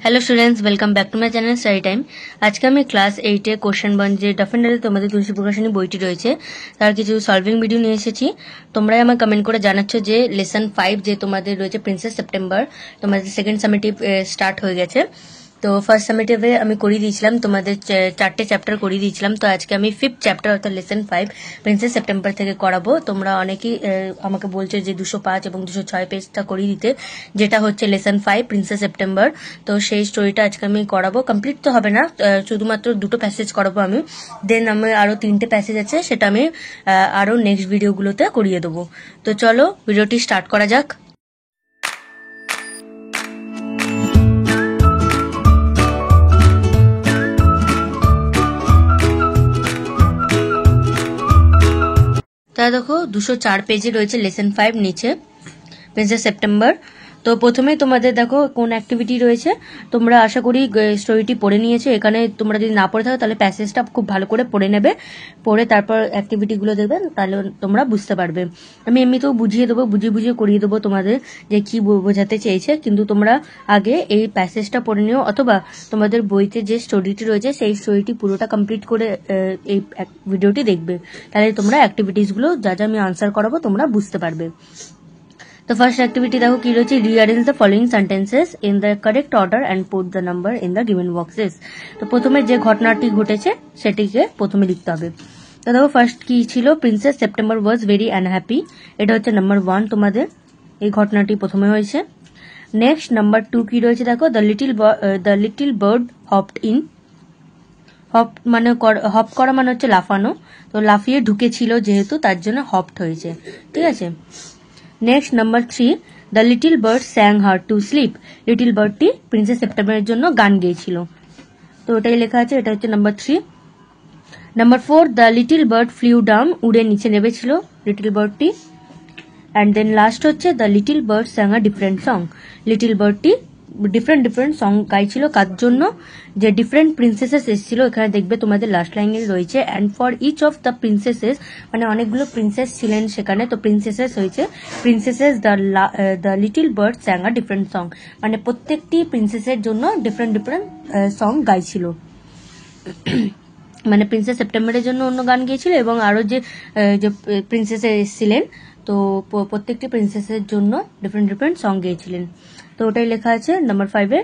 Hello students, welcome back to my channel study time. আজকে আমি class 8-এ question বন যে ডেফিনেটলি তোমাদের তুলসী প্রকাশনী বইটি রয়েছে তার কিছু সলভিং ভিডিও নিয়ে এসেছি। তোমরাই আমার কমেন্ট করে জানাচ্ছ যে লেসন 5 যে তোমাদের রয়েছে প্রিন্সেস সেপ্টেম্বর, তোমাদের সেকেন্ড সামেটিভ স্টার্ট হয়ে গেছে। তো ফার্স্ট সামেটিভে আমি করিয়ে দিয়েছিলাম, তোমাদের 4টে চ্যাপ্টার করিয়ে দিয়েছিলাম। তো আজকে আমি 5th চ্যাপ্টার অর্থাৎ লেসন 5 প্রিন্সেস সেপ্টেম্বর থেকে করাবো। তোমরা অনেকেই আমাকে বলছো যে 205 এবং 206 পেজটা করিয়ে দিতে, যেটা হচ্ছে লেসন 5 প্রিন্সেস সেপ্টেম্বর। তো সেই স্টোরিটা আজকে আমি করাবো। কমপ্লিট তো হবে না, শুধুমাত্র 2টো প্যাসেজ করাবো আমি। দেন আমি আরো 3টে প্যাসেজ আছে, সেটা আমি আরো নেক্সট ভিডিওগুলোতে করিয়ে দেবো। তো চলো ভিডিওটি স্টার্ট করা যাক। তাহলে দেখো 204 পেজে রয়েছে লেসন 5 নিচে প্রিন্সেস সেপ্টেম্বর। তো প্রথমেই তোমাদের দেখো কোন অ্যাক্টিভিটি রয়েছে, তোমরা আশা করি স্টোরিটি পড়ে নিয়েছো। এখানে তোমরা যদি না পড়ে থাকো তাহলে প্যাসেজটা খুব ভালো করে পড়ে নেবে, পড়ে তারপর অ্যাক্টিভিটিগুলো দেখবে, তাহলে তোমরা বুঝতে পারবে। আমি এমনিতেও বুঝিয়ে দেবো, বুঝিয়ে করিয়ে দেবো তোমাদের যে কি বোঝাতে চেয়েছে, কিন্তু তোমরা আগে এই প্যাসেজটা পড়ে নিও, অথবা তোমাদের বইতে যে স্টোরিটি রয়েছে সেই স্টোরিটি পুরোটা কমপ্লিট করে এই ভিডিওটি দেখবে, তাহলে তোমরা অ্যাক্টিভিটিসগুলো যা যা আমি আনসার করাবো তোমরা বুঝতে পারবে। তো ফার্স্ট অ্যাক্টিভিটি দেখো কি রয়েছে, rearrange the following sentences in the correct order and put the number in the given boxes. তো প্রথমে যে ঘটনাটি ঘটেছে সেটিকে প্রথমে লিখতে হবে। তো দেখো ফার্স্ট কি ছিল, princess September was very unhappy, এটা হচ্ছে নাম্বার 1 তোমাদের, এই ঘটনাটি প্রথমে হয়েছে। নেক্সট নাম্বার 2 কি রয়েছে দেখো, the little bird hopped in. Hop করা মানে হচ্ছে লাফানো, তো লাফিয়ে ঢুকেছিল যেহেতু তার জন্য হপড হয়েছে, ঠিক আছে। Next number 3, the little bird sang her to sleep. Little বার্ডটি প্রিন্সেস সেপ্টেম্বরের জন্য গান গেয়েছিল, তো ওটাই লেখা আছে, এটা হচ্ছে number 3। Number 4, the little bird flew down, উড়ে নিচে নেমেছিল লিটিল বার্ডটি। অ্যান্ড দেন লাস্ট হচ্ছে the little bird sang a different song. Little বার্ডটি ডিফারেন্ট সং গাইছিল, কার জন্য, যে ডিফারেন্ট প্রিন্সেসেস এসেছিল, এখানে দেখবে তোমাদের লাস্ট লাইনে রয়েছে and for each of the princesses, মানে অনেকগুলো প্রিন্সেস ছিলেন সেখানে, তো প্রিন্সেসেস হয়েছে princesses the little bird sang a different song, মানে প্রত্যেকটি প্রিন্সেসের জন্য ডিফারেন্ট সং গাইছিল। মানে প্রিন্সেস সেপ্টেম্বরের জন্য অন্য গান গিয়েছিল, এবং আরো যে প্রিন্সেস এসেছিলেন, তো প্রত্যেকটি প্রিন্সেসের জন্য ডিফারেন্ট সং গেয়েছিলেন, তো ওটাই লেখা আছে নাম্বার 5-এ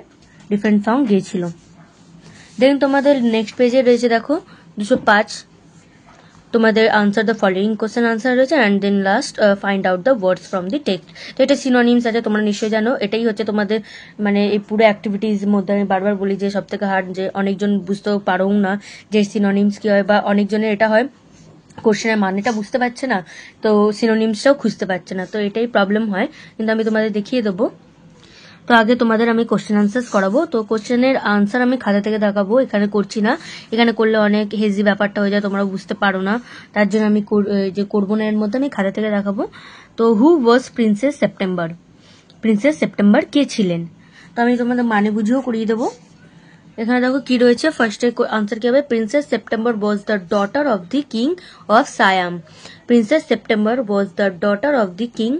ডিফারেন্ট সং গেয়েছিল। দেন তোমাদের নেক্সট পেজে রয়েছে দেখো 205, তোমাদের answer the following question answer রয়েছে, and then last find out the words from the text. তো এটা সিনোনিমস আছে, তোমরা নিশ্চয়ই জানো, এটাই হচ্ছে তোমাদের মানে এই পুরো অ্যাক্টিভিটিস মধ্যে আমি বারবার বলি যে সব থেকে হার্ড, যে অনেকজন বুঝতেও পারো না যে সিনোনিমস কি হয়, বা অনেকজনের এটা হয় কোশ্চেনের মানেটা বুঝতে পারছে না, তো সিনোনিমসটাও খুঁজতে পারছে না, তো এটাই প্রবলেম হয়, কিন্তু আমি তোমাদের দেখিয়ে দেবো। তো আগে তোমাদের আমি কোশ্চেন আনসার করাবো, তো কোশ্চেনের আনসার আমি খাতা থেকে দেখাবো, এখানে করছি না, এখানে করলে অনেক হেজি ব্যাপারটা হয়ে যায়, তোমরা বুঝতে পারো না, তার জন্য আমি যে করবো না, এর মধ্যে আমি খাতা থেকে দেখাবো। তো হু ওয়াজ প্রিন্সেস সেপ্টেম্বর, প্রিন্সেস সেপ্টেম্বর কে ছিলেন, তো আমি তোমাদের মানে বুঝিয়েও করিয়ে দেবো। এখানে দেখো কি রয়েছে, ফার্স্টে আনসার কি হবে, princess September was the daughter of the king of Siam. Princess September was the daughter of the king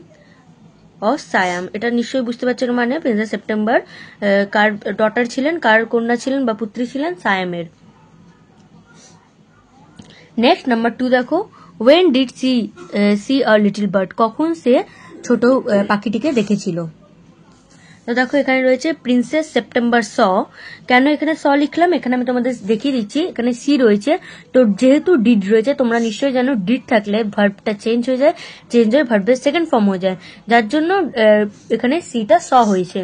of Siam, এটা নিশ্চয়ই বুঝতে পারছেন, মানে প্রিন্সেস সেপ্টেম্বর কার ডটার ছিলেন, কার কন্যা ছিলেন বা পুত্রী ছিলেন, সায়ামের। নেক্সট নাম্বার 2 দেখো, when did see a little bird, কখন সে ছোট পাখিটিকে দেখেছিল। তো দেখো এখানে রয়েছে প্রিন্সেস সেপ্টেম্বর স, কেন এখানে স লিখলাম, এখানে আমি তোমাদের দেখিয়ে দিচ্ছি, এখানে সি রয়েছে, তো যেহেতু ডিড রয়েছে, তোমরা নিশ্চয়ই জানো ডিড থাকলে ভার্বটা চেঞ্জ হয়ে যায়, চেঞ্জ হয়ে ভার্বের সেকেন্ড ফর্ম হয়ে যায়, যার জন্য এখানে সিটা স হয়েছে।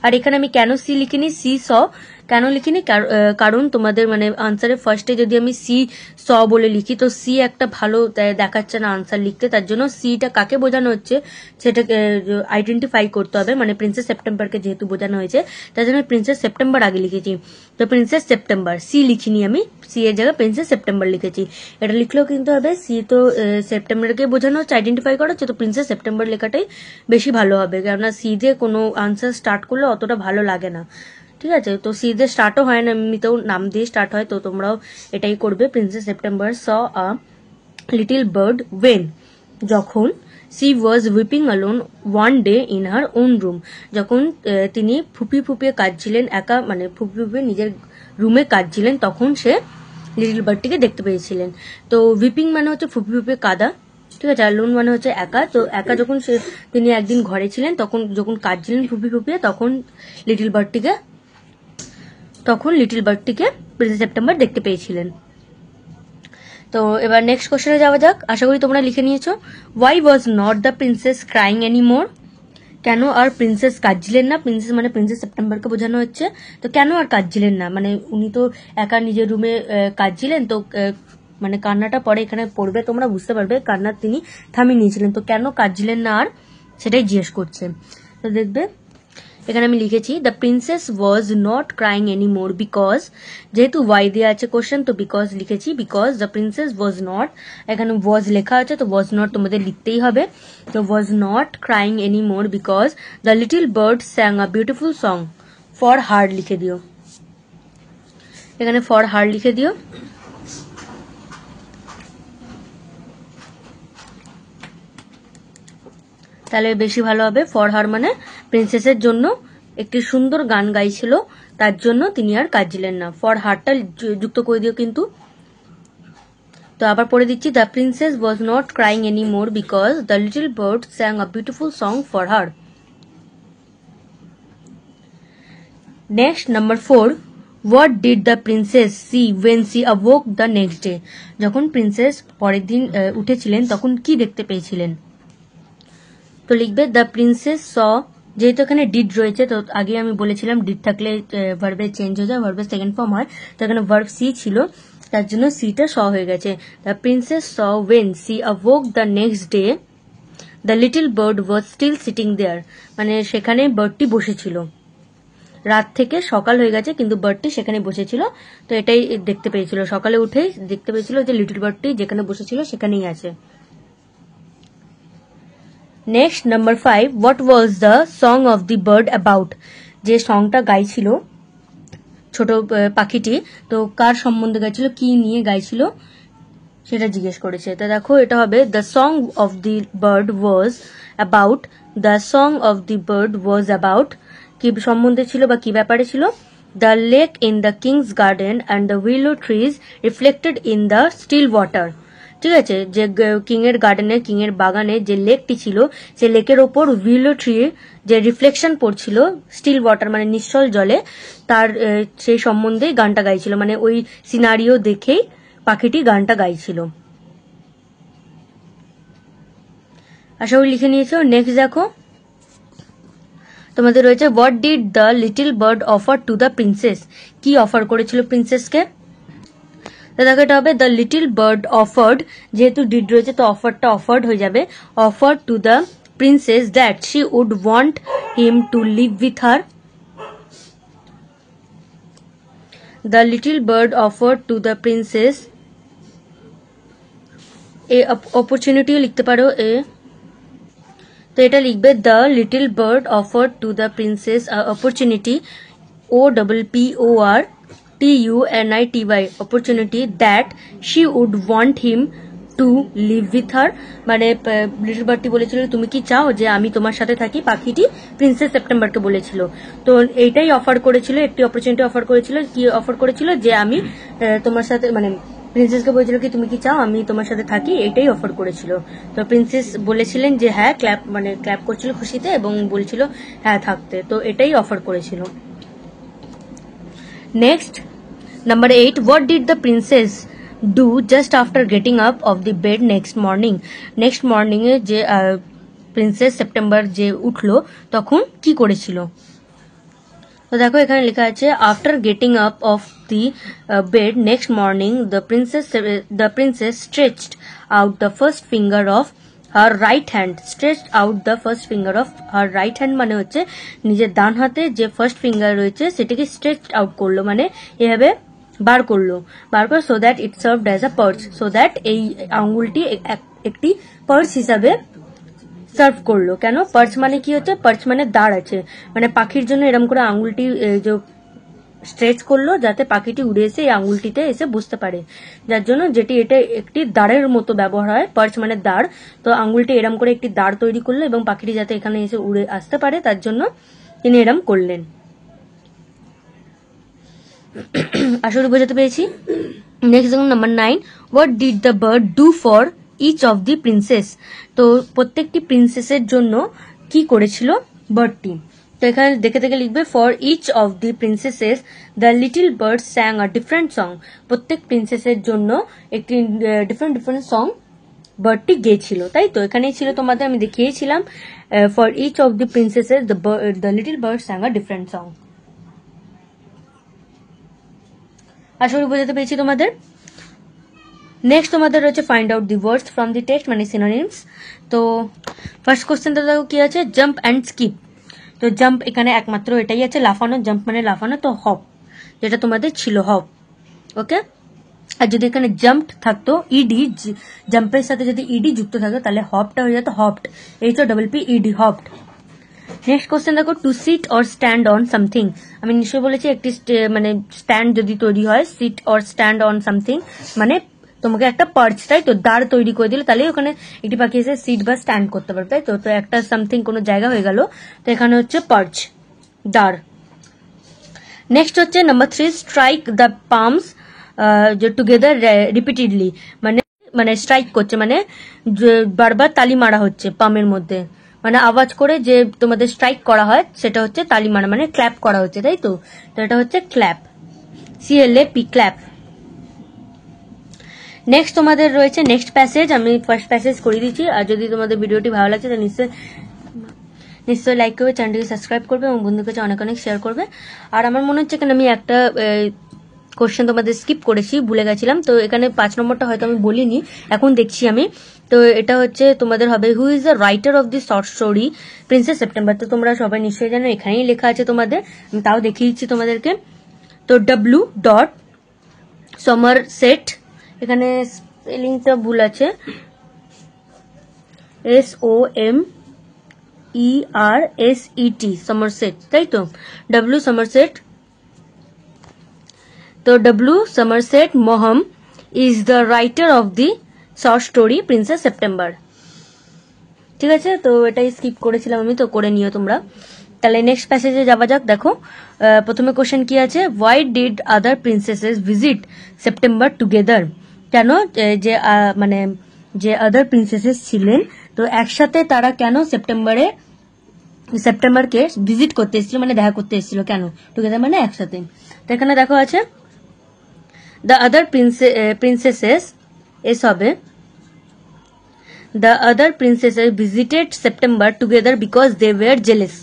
আর এখানে আমি কেন সি লিখিনি, সি স কেন লিখিনি, কারণ তোমাদের মানে আনসারের ফার্স্টে যদি আমি সি স বলে লিখি, তো সি একটা ভালো দেখাচ্ছে না আনসার লিখতে, তার জন্য সিটা কাকে বোঝানো হচ্ছে সেটা আইডেন্টিফাই করতে হবে, মানে প্রিন্সেস সেপ্টেম্বরকে যেহেতু বোঝানো হয়েছে তার জন্য প্রিন্সেস সেপ্টেম্বর আগে লিখেছি, তো প্রিন্সেস সেপ্টেম্বর, সি লিখিনি আমি, সি এর জায়গায় প্রিন্সেস সেপ্টেম্বর লিখেছি। এটা লিখলেও কিন্তু হবে, সি তো সেপ্টেম্বরকে বোঝানো হচ্ছে, আইডেন্টিফাই করা হচ্ছে, তো প্রিন্সেস সেপ্টেম্বর লেখাটাই বেশি ভালো হবে, কেননা সি দিয়ে কোনো আনসার স্টার্ট করলে অতটা ভালো লাগে না, ঠিক আছে। তো সি দিয়ে স্টার্টও হয় না, এমনিতেও নাম দিয়ে স্টার্ট হয়, তো তোমরাও এটাই করবে। Princess September saw a little bird when, যখন she was weeping alone one day in her own room. যখন তিনি ফুপিয়ে ফুপিয়ে কাঁদছিলেন একা, মানে ফুপিয়ে ফুপিয়ে নিজের রুমে কাঁদছিলেন, তখন সে লিটল বার্ডটিকে দেখতে পেয়েছিলেন। তো উইপিং মানে হচ্ছে ফুপিয়ে ফুপিয়ে কাঁদা, ঠিক আছে। আর লোন মানে হচ্ছে একা। তো একা যখন তিনি একদিন ঘরে ছিলেন, তখন যখন কাঁদছিলেন ফুপিয়ে ফুপিয়ে, তখন লিটল বার্ডটিকে প্রিন্সেস সেপ্টেম্বর দেখতে পেয়েছিলেন। তো এবার নেক্সট কোশ্চেনে যাওয়া যাক। আশা করি তোমরা লিখে নিয়েছো। Why was not the princess crying anymore? কেন আর প্রিন্সেস কাঁদছিলেন না? প্রিন্সেস মানে প্রিন্সেস সেপ্টেম্বরকে বোঝানো হচ্ছে। তো কেন আর কাঁদছিলেন না, মানে উনি তো একা নিজের রুমে কাঁদছিলেন, তো মানে কান্নাটা পরে এখানে পড়বে, তোমরা বুঝতে পারবে কান্না তিনি থামিয়ে নিয়েছিলেন। তো কেন কাঁদছিলেন না আর, সেটাই জিজ্ঞেস করছে। তো দেখবে এখানে আমি লিখেছি the princess was not crying any more because, যেহেতু ওয়াই দেওয়া আছে কোশ্চেন, তো বিকজ লিখেছি। Because the princess was not, এখানে ওয়াজ লেখা আছে, তো ওয়াজ নট তোমাদের লিখতেই হবে। তো ওয়াজ not crying any more because the little bird sang a beautiful song for হার লিখে দিও, এখানে ফর হার লিখে দিও। তাহলে বেশি ভালো হবে। ফর হার মানে প্রিন্সেসের জন্য একটি সুন্দর গান গাইছিল, তার জন্য তিনি আর কাঁদছিলেন না। ফর হারটা যুক্ত করে দিও কিন্তু। তো আবার পড়ে দিচ্ছি, the princess was not crying any more because the little bird sang a beautiful song for her. Next number 4, what did the princess see when she awoke the next day? যখন প্রিন্সেস পরের দিন উঠেছিলেন, তখন কি দেখতে পেয়েছিলেন? তো লিখবে দ্য প্রিন্সেস স, যেহেতু এখানে ডিড রয়েছে, তো আগে আমি বলেছিলাম ডিড থাকলে ভার্বের চেঞ্জ হয়ে যায়, ভার্বের সেকেন্ড ফর্ম হয়। তো এখানে ভার্ব সি ছিল, তার জন্য সিটা স হয়ে গেছে। The princess saw when she awoke the next day the little bird was still sitting there, মানে সেখানে বার্ডটি বসেছিল। রাত থেকে সকাল হয়ে গেছে, কিন্তু বার্ডটি সেখানে বসেছিল। তো এটাই দেখতে পেয়েছিল, সকালে উঠেই দেখতে পেয়েছিল যে লিটল বার্ডটি যেখানে বসেছিল সেখানেই আছে। Next number 5, what was the song of the bird about? যে সংটা গাইছিল ছোট পাখিটি, তো কার সম্বন্ধে গাইছিল, কি নিয়ে গাইছিল সেটা জিজ্ঞেস করেছে। তো দেখো এটা হবে the song of the bird was about, the song of the bird was about কি সম্বন্ধে ছিল বা কি ব্যাপারে ছিল? The lake in the king's garden and the willow trees reflected in the still water. ঠিক আছে, যে কিংয়ের গার্ডেনে, কিংয়ের বাগানে যে লেকটি ছিল, সেই লেকের ওপর উইলো ট্রির যে রিফ্লেকশন পড়ছিল স্টিল ওয়াটার মানে নিশ্চল জলে, তার সেই সম্বন্ধেই গানটা গাইছিল, মানে ওই সিনারিও দেখেই পাখিটি গানটা গাইছিল। আশা করি লিখে নিয়েছো। নেক্সট দেখো তোমাদের রয়েছে what did the little bird offer to the princess? কি অফার করেছিল প্রিন্সেসকে? তো দেখো এটা হবে দ্য লিটল বার্ড অফার্ড, যেহেতু ডিড রয়েছে তো অফারটা অফার্ড হয়ে যাবে। Offer to the princess that she would want him to live with her. The little bird offered to the princess, a অপরচুনিটিও লিখতে পারো এ। তো এটা লিখবে the little bird offered to the princess opportunity, OPPORTUNITY, opportunity that she would want him to live with her, মানে little বার্ডটি বলেছিল তুমি কি চাও যে আমি তোমার সাথে থাকি, পাখিটি প্রিন্সেস সেপ্টেম্বরকে বলেছিল। তো এইটাই অফার করেছিল, একটি অপরচুনিটি অফার করেছিল। কি অফার করেছিল? যে আমি তোমার সাথে, মানে প্রিন্সেসকে বলেছিল কি তুমি কি চাও আমি তোমার সাথে থাকি, এটাই অফার করেছিল। তো প্রিন্সেস বলেছিলেন যে হ্যাঁ, ক্ল্যাপ করছিল খুশিতে এবং বলছিল হ্যাঁ থাকতে, তো এটাই অফার করেছিল। Next number 8, what did the princess do just after getting up of the bed next morning? Next morning এ যে প্রিন্সেস সেপ্টেম্বর যে উঠলো, তখন কি করেছিল? তো দেখো এখানে লেখা আছে after getting up of the bed next morning the princess stretched out the first finger of her right hand. Stretched out the first finger of her right hand মানে হচ্ছে নিজের ডান হাতে যে ফার্স্ট ফিঙ্গার রয়েছে সেটাকে স্ট্রেচড আউট করলো, মানে এভাবে বার করলো, so that it served as a purse, so that এই আঙ্গুলটি একটি পার্স হিসাবে সার্ভ করলো। কেন? পার্চ মানে কি হচ্ছে? পার্চ মানে দাঁড় আছে, মানে পাখির জন্য এরকম করে আঙ্গুলটি যে স্ট্রেচ করলো যাতে পাখিটি উড়ে এসে এই আঙুলটিতে এসে বসতে পারে, যার জন্য যেটি এটা একটি দাঁড়ের মতো ব্যবহার হয়, পার্চ মানে দাঁড়, তো আঙুলটি এরম করে একটি দাঁড় তৈরি করলো এবং পাখিটি যাতে এখানে এসে উড়ে আসতে পারে তার জন্য তিনি এরম করলেন। আশা করি বোঝাতে পেরেছি। নেক্সট দেখুন number 9, what did the bird do for each of the princess. তো প্রত্যেকটি প্রিন্সেসের জন্য কি করেছিল বার্ডটি। তো এখানে দেখে দেখে লিখবে for each of the princesses the little bird sang a different song. প্রত্যেক প্রিন্সেসের জন্য একটি ডিফারেন্ট ডিফারেন্ট সং বার্ডটি গেয়েছিল, তাই তো এখানেই ছিল তোমাদের, আমি দেখিয়েছিলাম for each of the princesses the little bird sang a different song. আশা করি বোঝাতে পেরেছি তোমাদের। নেক্সট তোমাদের রয়েছে find out the words from the text মানে সিনোনিমস। তো ফার্স্ট কোশ্চেনটা দেখো কি আছে, জাম্প অ্যান্ড স্কিপ। তো জাম্প এখানে একমাত্র এটাই আছে, লাফানো, জাম্প মানে লাফানো, তো হপ যেটা তোমাদের ছিল হপ, ওকে। আর যদি এখানে জাম্প থাকতো ইডি, জাম্পের সাথে যদি ইডি যুক্ত থাকতো তাহলে হপটা হয়ে যেত hopped, HOPPED, hopped. Next question দেখো, to sit or stand on something. আমি নিশ্চয়ই বলেছি একটি মানে স্ট্যান্ড যদি তৈরি হয়, sit or stand on something মানে তোমাকে একটা পার্চ, তাই তো দাঁড় তৈরি করে দিলে তাহলে ওখানে একটি পাখি এসে সিট বা স্ট্যান্ড করতে পারবে, তাই তো। তো একটা সামথিং কোনো জায়গা হয়ে গেল, তো এখানে হচ্ছে পার্চ, দাঁড়। নেক্সট হচ্ছে number 3, strike the palms together repeatedly. মানে স্ট্রাইক করছে মানে বারবার তালি মারা হচ্ছে পামের মধ্যে, মানে আওয়াজ করে যে তোমাদের স্ট্রাইক করা হয় সেটা হচ্ছে তালি মারা, মানে ক্ল্যাপ করা হচ্ছে, তাই তো। তো এটা হচ্ছে ক্ল্যাপ, CLAP, ক্ল্যাপ। নেক্সট তোমাদের রয়েছে নেক্সট প্যাসেজ, আমি ফার্স্ট প্যাসেজ করে দিচ্ছি। আর যদি তোমাদের ভিডিওটি ভালো লাগছে তো নিশ্চয়ই লাইক করবে, চ্যানেলটিকে সাবস্ক্রাইব করবে এবং বন্ধুদের কাছে অনেক অনেক শেয়ার করবে। আর আমার মনে হচ্ছে এখানে আমি একটা কোশ্চেন তোমাদের স্কিপ করেছি, ভুলে গেছিলাম। তো এখানে 5 নম্বরটা হয়তো আমি বলিনি, এখন দেখছি আমি। তো এটা হচ্ছে তোমাদের হবে, who is the writer of the short story princess September. তো তোমরা সবাই নিশ্চয়ই জানো, এখানেই লেখা আছে তোমাদের, আমি তাও দেখিয়ে দিচ্ছি তোমাদেরকে। তো W. সমারসেট, এখানে স্পেলিংটা ভুল আছে, SOMERSET, সমারসেট, তাই তো। W. সমারসেট। তো W. সমারসেট মহম is the writer of the short story princess September. ঠিক আছে, তো এটাই স্কিপ করেছিলাম আমি, তো করে নিও তোমরা। তাহলে নেক্সট প্যাসেজে যাওয়া যাক। দেখো প্রথমে কোশ্চেন কি আছে, why did other princesses visit September together. কেন যে মানে যে আদার প্রিন্সেসেস ছিলেন তো একসাথে তারা কেন সেপ্টেম্বরকে ভিজিট করতে এসেছিল, মানে দেখা করতে এসেছিল, কেন টুগেদার মানে একসাথে। তো এখানে দেখো আছে দ্য আদার প্রিন্সেসেস, এস হবে the other princesses visited September together because they were jealous.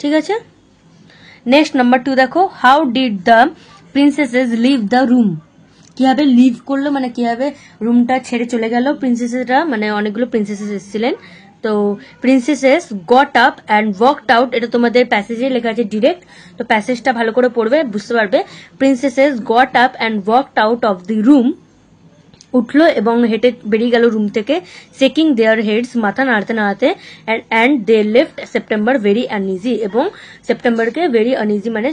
ঠিক আছে। নেক্সট নাম্বার 2 দেখো, how did the princesses leave the room. কিভাবে লিভ করলো, মানে কিভাবে রুমটা ছেড়ে চলে গেল প্রিন্সেসেসরা, মানে অনেকগুলো প্রিন্সেসেস এসেছিলেন। তো princesses goat up and walked out, এটা তোমাদের প্যাসেজে লেখা আছে ডিরেক্ট, তো প্যাসেজটা ভালো করে পড়বে, বুঝতে পারবে। Princesses goat up and walked out of the room, উঠলো এবং হেঁটে বেরিয়ে গেল রুম থেকে, সেকিং দেয়ার হেডস, মাথা নাড়াতে নাড়াতে, and they left September very uneasy, এবং সেপ্টেম্বরকে ভেরি আনইজি মানে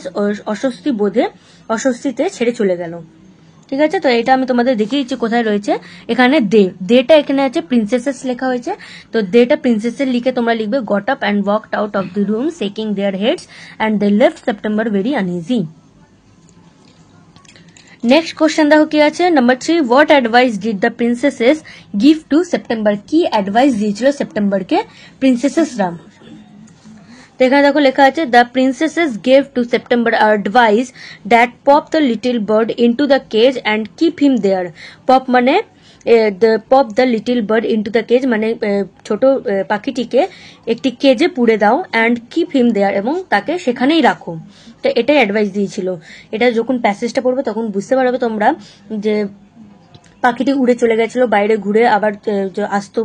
অস্বস্তিতে ছেড়ে চলে গেল। ঠিক আছে, তো এটা আমি তোমাদের দেখিয়ে দিচ্ছি কোথায় রয়েছে। এখানে দেটা এখানে আছে, প্রিন্সেসেস লেখা হয়েছে, তো দেটা প্রিন্সেসের লিখে তোমরা লিখবে got up and walked out of the room shaking their heads and they left September very uneasy. Next question দেখো কি আছে, number 3, what advice did the princesses give to September. কি অ্যাডভাইস দিয়েছিল সেপ্টেম্বরকে প্রিন্সেসেসরা। তো এখানে দেখো লেখা আছে, the princesses gave to September advice that pop the little bird into the cage and keep him there. Pop মানে pop the little bird into the cage মানে ছোট পাখিটিকে একটি কেজে পুড়ে দাও, অ্যান্ড কিপ হিম দেয়ার এবং তাকে সেখানেই রাখো। তো এটাই অ্যাডভাইস দিয়েছিল। এটা যখন প্যাসেজটা পড়বে তখন বুঝতে পারবে তোমরা যে পাখিটি উড়ে চলে গেছিল বাইরে ঘুরে, আবার আসতো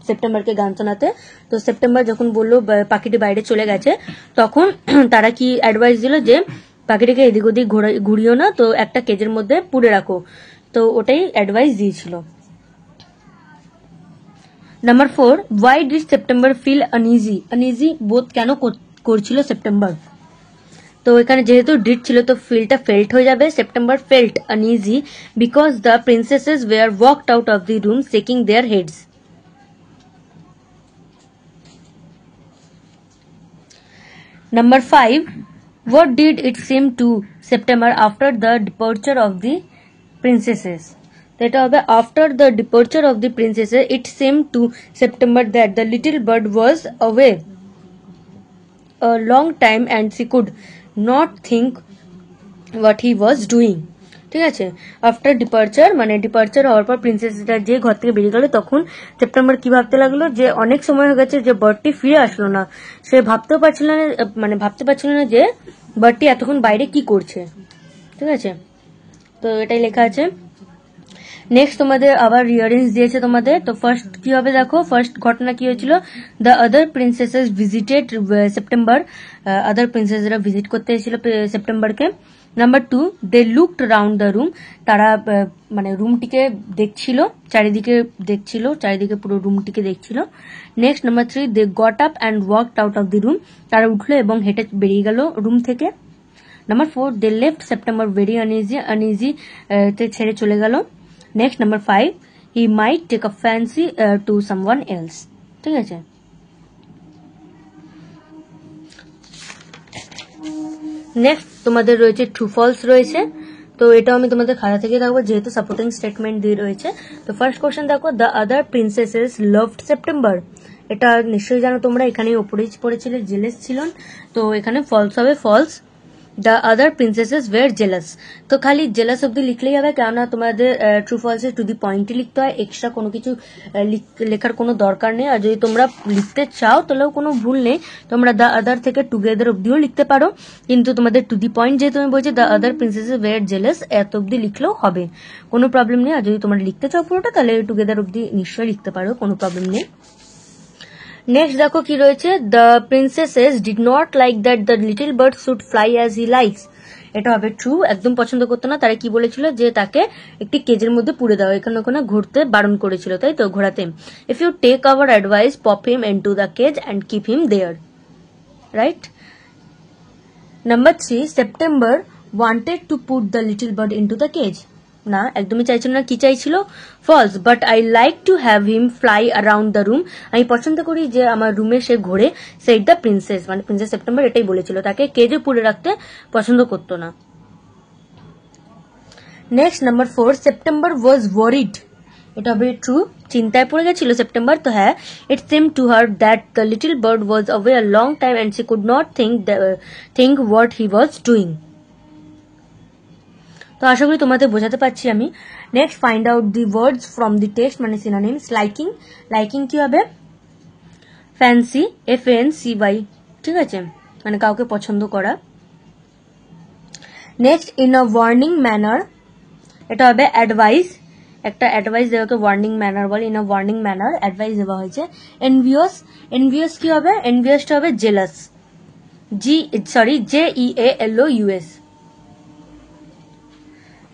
সেপ্টেম্বরকে গান শোনাতে। তো সেপ্টেম্বর যখন বললো পাখিটি বাইরে চলে গেছে, তখন তারা কি অ্যাডভাইস দিল যে পাখিটিকে এদিক ওদিক ঘুরিও না, তো একটা কেজের মধ্যে পুড়ে রাখো। তো ওটাই অ্যাডভাইস দিয়েছিল। Number 4, why did September feel uneasy? Uneasy বোধ কেন করছিল সেপ্টেম্বর? তো এখানে যেহেতু ডিড ছিল তো ফিলটা ফেল্ট হয়ে যাবে। September felt uneasy because the princesses were walked out of the room shaking their heads. Number 5, what did it seem to September after the departure of the princesses? তো এটা হবে after the departure of the princesses it seemed to September that the little bird was away a long time and she could not think what he was doing. ঠিক আছে, after departure মানে departure হওয়ার পর প্রিন্সেসটা যে ঘর থেকে বেরিয়ে গেল তখন সেপ্টেম্বর কি ভাবতে লাগলো যে অনেক সময় হয়ে গেছে যে বার্ডটি ফিরে আসলো না। সে ভাবতে পারছিল না যে বার্ডটি এতক্ষণ বাইরে কি করছে। ঠিক আছে, তো এটাই লেখা আছে। নেক্সট তোমাদের আবার রিয়ারেঞ্জ দিয়েছে তোমাদের। তো ফার্স্ট কি হবে দেখো, ফার্স্ট ঘটনা কি হয়েছিল, the other princesses visited September, other প্রিন্সেসরা ভিজিট করতে এসেছিল সেপ্টেম্বরকে। Number 2, they looked round the room, তারা মানে রুমটিকে দেখছিল, চারিদিকে পুরো রুমটিকে দেখছিল। Next number 3, they got up and walked out of the room, তারা উঠলো এবং হেঁটে বেরিয়ে গেল রুম থেকে। Number 4, they left September very uneasy তে ছেড়ে চলে গেল। Next number 5, he might take a fancy to someone else. ঠিক আছে, নেক্সট তোমাদের রয়েছে ট্রু ফলস রয়েছে। তো এটাও আমি তোমাদের খাতা থেকে থাকবো যেহেতু সাপোর্টিং স্টেটমেন্ট দিয়ে রয়েছে। তো ফার্স্ট কোশ্চেন দেখো, the other princesses loved September, এটা নিশ্চয়ই জানো তোমরা, এখানে ওপরেই পড়েছিলে জেলাস ছিলেন। তো এখানে ফলস হবে, false. The other princesses were jealous, তো খালি জেলাস অব্দি লিখলেই হবে, কেননা তোমাদের ট্রু ফলসে টু দি পয়েন্টই লিখতে হয়, এক্সট্রা কোনো কিছু লেখার কোনো দরকার নেই। আর যদি তোমরা লিখতে চাও তাহলেও কোনো ভুল নেই, তোমরা দ্য আদার থেকে টুগেদার অব্দিও লিখতে পারো, কিন্তু তোমাদের টু দি পয়েন্ট যেহেতু আমি বলছি the other princesses were jealous এত অব্দি লিখলেও হবে, কোনো প্রবলেম নেই। আর যদি তোমরা লিখতে চাও পুরোটা তাহলে টুগেদার অব্দি নিশ্চয়ই লিখতে পারো, কোনো প্রবলেম নেই। নেক্সট দেখো কি রয়েছে, the princesses did not like that the little bird should fly as he likes, এটা হবে ট্রু, একদম পছন্দ করতো না। তারা কি বলেছিল যে তাকে একটি কেজের মধ্যে পুরে দাও, এখানে ওখানে ঘুরতে বারণ করেছিল, তাই তো, ঘোরাতে। If you take our advice pop him into the cage and keep him there, right. Number 3, September wanted to put the little bird into the cage, না, একদমই চাইছিল না। কি চাইছিল, false, but I like to have him fly around the room, আমি পছন্দ করি যে আমার রুমে সে ঘোরে, সেড দ্য প্রিন্সেস, মানে প্রিন্সেস সেপ্টেম্বর এটাই বলেছিল, তাকে কেজে পুরে রাখতে পছন্দ করতো না। Next number 4, September was worried, এটা হবে ট্রু, চিন্তায় পড়ে গেছিল সেপ্টেম্বর। তো হ্যাঁ, it seem to her that the little bird was away a long time and she could not think what he was doing. তো আশা করি তোমাদের বোঝাতে পারছি আমি। Next, find out the words from the text, মানে সিনোনিমস। লাইকিং, লাইকিং কি হবে, ফ্যান্সি, FANCY, ঠিক আছে, মানে কাউকে পছন্দ করা। Next, in a warning manner, এটা হবে অ্যাডভাইস, একটা অ্যাডভাইস দেওয়াকে ওয়ার্নিং ম্যানার বলে, in a warning manner advice দেওয়া হয়েছে। এনভিয়াস, এনভিয়াস কি হবে, এনভিয়াসটা হবে জেলাস, JEALOUS।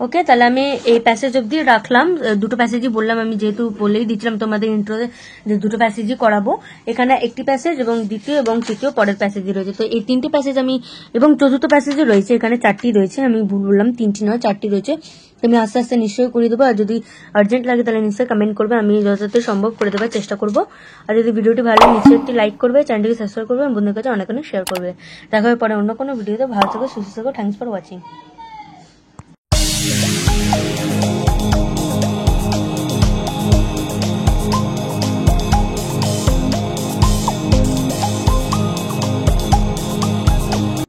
ওকে, তাহলে আমি এই প্যাসেজ অব্দি রাখলাম, দুটো প্যাসেজই বললাম আমি, যেহেতু বলেই দিচ্ছিলাম তোমাদের ইন্ট্রোতে যে দুটো প্যাসেজই করাবো। এখানে একটি প্যাসেজ এবং দ্বিতীয় এবং তৃতীয় পরের প্যাসেজই রয়েছে। তো এই তিনটি প্যাসেজ আমি, এবং চতুর্থ প্যাসেজও রয়েছে, এখানে 4টি রয়েছে, আমি ভুল বললাম, 3টি নয় 4টি রয়েছে। আমি আস্তে আস্তে নিশ্চয়ই করে দেবো, আর যদি আর্জেন্ট লাগে তাহলে নিশ্চয়ই কমেন্ট করবে, আমি যতটা সম্ভব করে দেওয়ার চেষ্টা করবো। আর যদি ভিডিওটি ভালো লাগে নিশ্চয়ই একটি লাইক করবে, চ্যানেলটিকে সাবস্ক্রাইব করবে, বন্ধুদের কাছে অনেক অনেক শেয়ার করবে। দেখা হবে পরে অন্য কোনো ভিডিওতে। ভালো থেকো, সুস্থ থেকো, থ্যাংকস ফর ওয়াচিং।